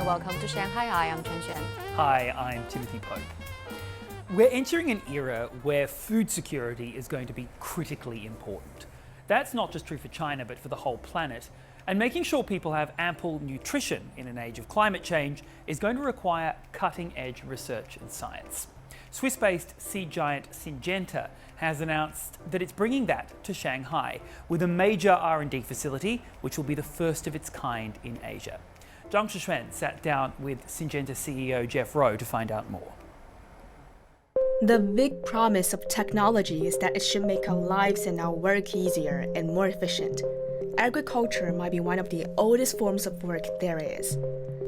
welcome to Shanghai. Hi, I'm Jinshan. Hi, I'm Timothy Pope. We're entering an era where food security is going to be critically important. That's not just true for China, but for the whole planet. And making sure people have ample nutrition in an age of climate change is going to require cutting-edge research and science. Swiss-based seed giant Syngenta has announced that it's bringing that to Shanghai with a major R&D facility, which will be the first of its kind in Asia. Zhang Shixuan sat down with Syngenta CEO Jeff Rowe to find out more. The big promise of technology is that it should make our lives and our work easier and more efficient. Agriculture might be one of the oldest forms of work there is.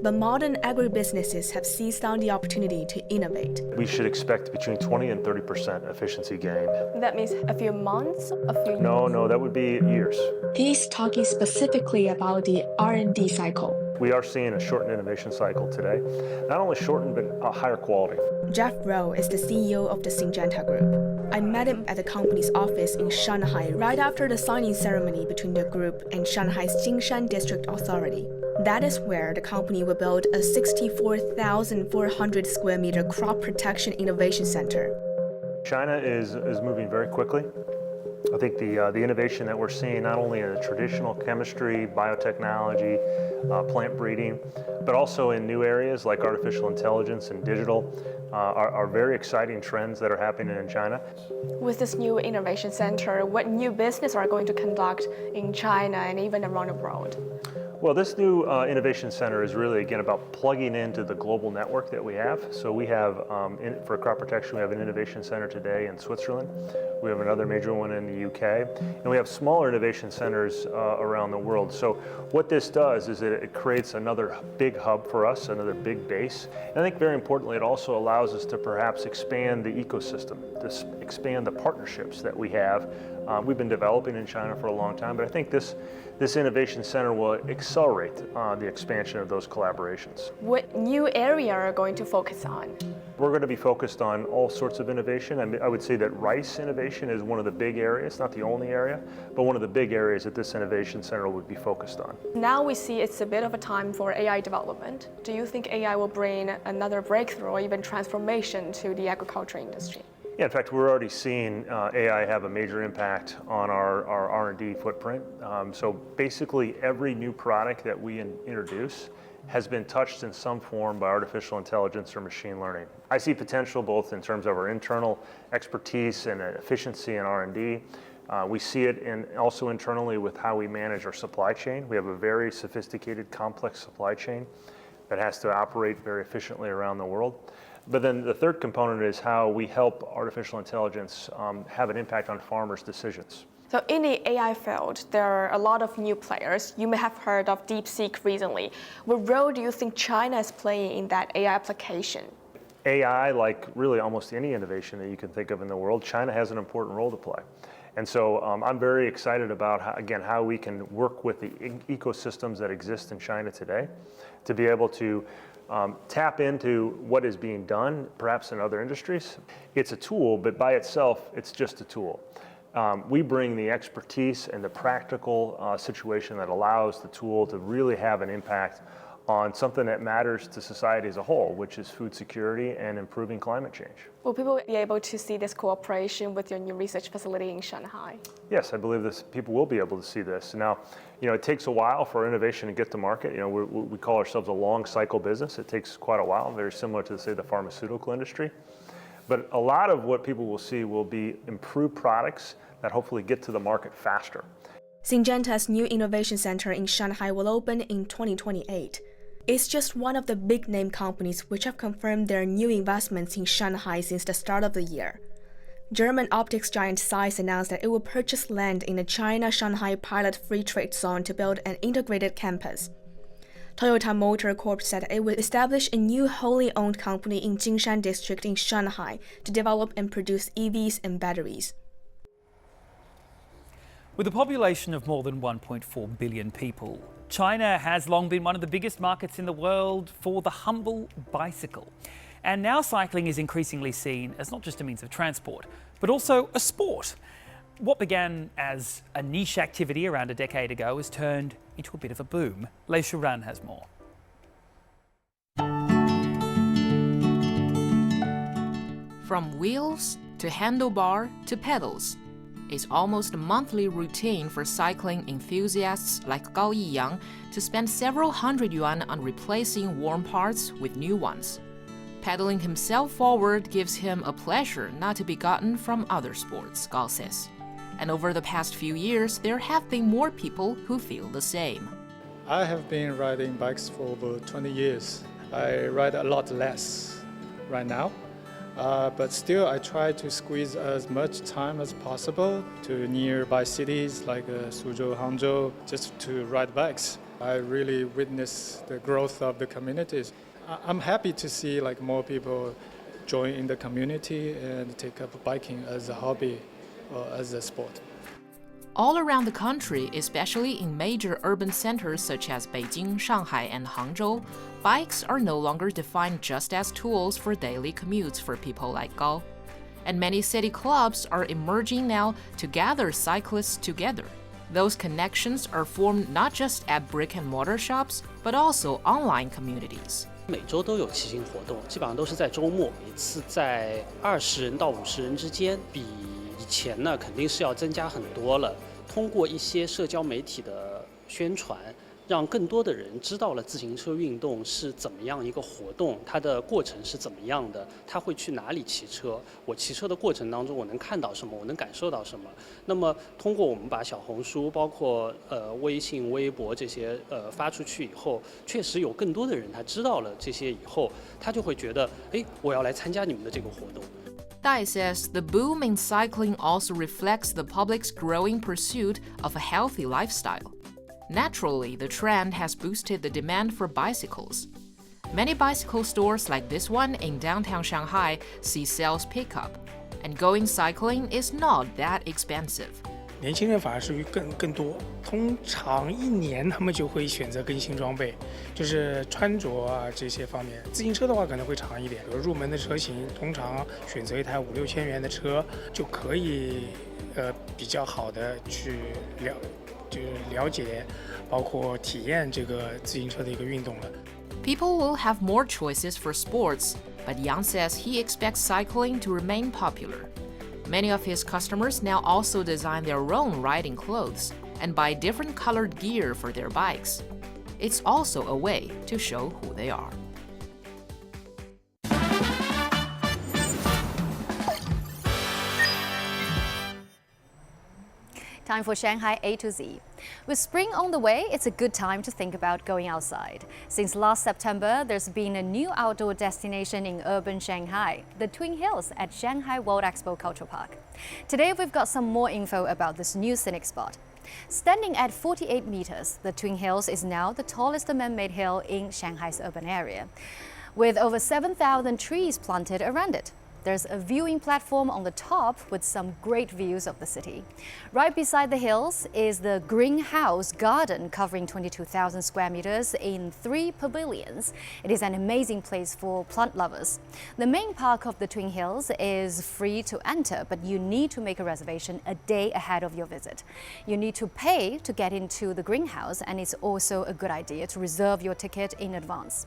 But modern agribusinesses have seized on the opportunity to innovate. We should expect between 20 and 30% efficiency gain. That means a few months, a few years? No, that would be years. He's talking specifically about the R&D cycle. We are seeing a shortened innovation cycle today. Not only shortened, but a higher quality. Jeff Rowe is the CEO of the Syngenta Group. I met him at the company's office in Shanghai right after the signing ceremony between the group and Shanghai's Jinshan District Authority. That is where the company will build a 64,400 square meter crop protection innovation center. China is moving very quickly. I think the innovation that we're seeing not only in the traditional chemistry, biotechnology, plant breeding, but also in new areas like artificial intelligence and digital are very exciting trends that are happening in China. With this new innovation center, what new business are going to conduct in China and even around the world? Well, this new innovation center is really, again, about plugging into the global network that we have. So we have, for crop protection, we have an innovation center today in Switzerland. We have another major one in the UK. And we have smaller innovation centers around the world. So what this does is it creates another big hub for us, another big base. And I think very importantly, it also allows us to perhaps expand the ecosystem, to expand the partnerships that we have. We've been developing in China for a long time, but I think this innovation center will accelerate the expansion of those collaborations. What new area are you going to focus on? We're going to be focused on all sorts of innovation. I would say that rice innovation is one of the big areas, not the only area, but one of the big areas that this innovation center would be focused on. Now we see it's a bit of a time for AI development. Do you think AI will bring another breakthrough or even transformation to the agriculture industry? Yeah, in fact, we're already seeing AI have a major impact on our R&D footprint. So basically, every new product that we introduce has been touched in some form by artificial intelligence or machine learning. I see potential both in terms of our internal expertise and efficiency in R&D. We see it also internally with how we manage our supply chain. We have a very sophisticated, complex supply chain that has to operate very efficiently around the world. But then the third component is how we help artificial intelligence have an impact on farmers' decisions. So in the AI field, there are a lot of new players. You may have heard of DeepSeek recently. What role do you think China is playing in that AI application? AI, like really almost any innovation that you can think of in the world, China has an important role to play. And so I'm very excited about, how we can work with the ecosystems that exist in China today to be able to tap into what is being done, perhaps in other industries. It's a tool, but by itself, it's just a tool. We bring the expertise and the practical situation that allows the tool to really have an impact on something that matters to society as a whole, which is food security and improving climate change. Will people be able to see this cooperation with your new research facility in Shanghai? Yes, I believe people will be able to see this. Now, it takes a while for innovation to get to market. We call ourselves a long cycle business. It takes quite a while, very similar to, say, the pharmaceutical industry. But a lot of what people will see will be improved products that hopefully get to the market faster. Syngenta's new innovation center in Shanghai will open in 2028. It's just one of the big-name companies which have confirmed their new investments in Shanghai since the start of the year. German optics giant Zeiss announced that it will purchase land in the China-Shanghai Pilot Free Trade Zone to build an integrated campus. Toyota Motor Corp said it would establish a new wholly owned company in Jinshan district in Shanghai to develop and produce EVs and batteries. With a population of more than 1.4 billion people, China has long been one of the biggest markets in the world for the humble bicycle. And now cycling is increasingly seen as not just a means of transport, but also a sport. What began as a niche activity around a decade ago has turned into a bit of a boom. Lei Shuran has more. From wheels to handlebar to pedals, it's almost a monthly routine for cycling enthusiasts like Gao Yiyang to spend several hundred yuan on replacing worn parts with new ones. Pedaling himself forward gives him a pleasure not to be gotten from other sports, Gao says. And over the past few years, there have been more people who feel the same. I have been riding bikes for over 20 years. I ride a lot less right now, but still I try to squeeze as much time as possible to nearby cities like Suzhou, Hangzhou, just to ride bikes. I really witness the growth of the communities. I'm happy to see like more people join in the community and take up biking as a hobby or as a sport. All around the country, especially in major urban centers such as Beijing, Shanghai, and Hangzhou, bikes are no longer defined just as tools for daily commutes for people like Gao. And many city clubs are emerging now to gather cyclists together. Those connections are formed not just at brick-and-mortar shops, but also online communities. 每周都有骑行活动，基本上都是在周末，一次在20人到50人之间，比以前呢肯定是要增加很多了。通过一些社交媒体的宣传，让更多的人知道了自行车运动是怎么样一个活动，它的过程是怎么样的，他会去哪里骑车，我骑车的过程当中我能看到什么，我能感受到什么。那么通过我们把小红书包括微信、微博这些发出去以后，确实有更多的人他知道了这些以后，他就会觉得，哎，我要来参加你们的这个活动。Dai says the boom in cycling also reflects the public's growing pursuit of a healthy lifestyle. Naturally, the trend has boosted the demand for bicycles. Many bicycle stores like this one in downtown Shanghai see sales pick up, and going cycling is not that expensive. 年轻人反而是更多，通常一年他们就会选择更新装备，就是穿着啊这些方面。自行车的话可能会长一点，比如入门的车型，通常选择一台5、6千元的车就可以，比较好的去了解，包括体验这个自行车的一个运动了。People will have more choices for sports, but Yang says he expects cycling to remain popular. Many of his customers now also design their own riding clothes and buy different colored gear for their bikes. It's also a way to show who they are. Time for Shanghai A to Z. With spring on the way, it's a good time to think about going outside. Since last September, there's been a new outdoor destination in urban Shanghai, the Twin Hills at Shanghai World Expo Cultural Park. Today, we've got some more info about this new scenic spot. Standing at 48 meters, the Twin Hills is now the tallest man-made hill in Shanghai's urban area, with over 7,000 trees planted around it. There's a viewing platform on the top with some great views of the city. Right beside the hills is the greenhouse garden covering 22,000 square meters in 3 pavilions. It is an amazing place for plant lovers. The main park of the Twin Hills is free to enter, but you need to make a reservation a day ahead of your visit. You need to pay to get into the greenhouse, and it's also a good idea to reserve your ticket in advance.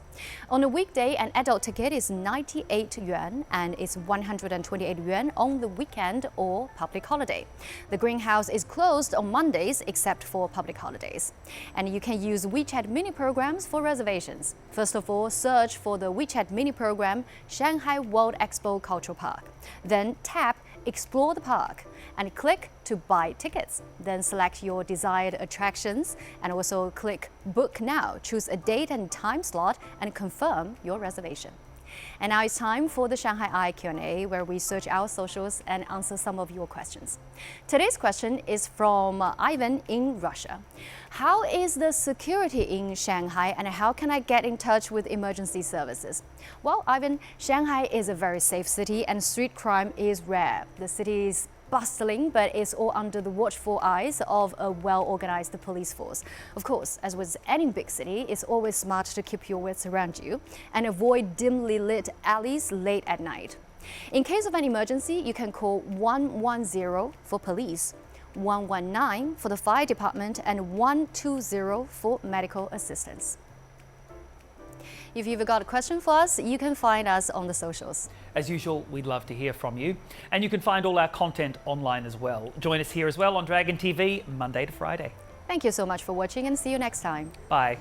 On a weekday, an adult ticket is 98 yuan and it's 128 yuan on the weekend or public holiday. The greenhouse is closed on Mondays except for public holidays. And you can use WeChat mini programs for reservations. First of all, search for the WeChat mini program Shanghai World Expo Cultural Park. Then tap Explore the Park and click to buy tickets. Then select your desired attractions and also click Book Now. Choose a date and time slot and confirm your reservation. And now it's time for the Shanghai Eye Q&A, where we search our socials and answer some of your questions. Today's question is from Ivan in Russia. How is the security in Shanghai, and how can I get in touch with emergency services? Well, Ivan, Shanghai is a very safe city and street crime is rare. The city is bustling, but it's all under the watchful eyes of a well-organized police force. Of course, as with any big city, it's always smart to keep your wits around you and avoid dimly lit alleys late at night. In case of an emergency, you can call 110 for police, 119 for the fire department, and 120 for medical assistance. If you've got a question for us, you can find us on the socials. As usual, we'd love to hear from you. And you can find all our content online as well. Join us here as well on Dragon TV, Monday to Friday. Thank you so much for watching and see you next time. Bye.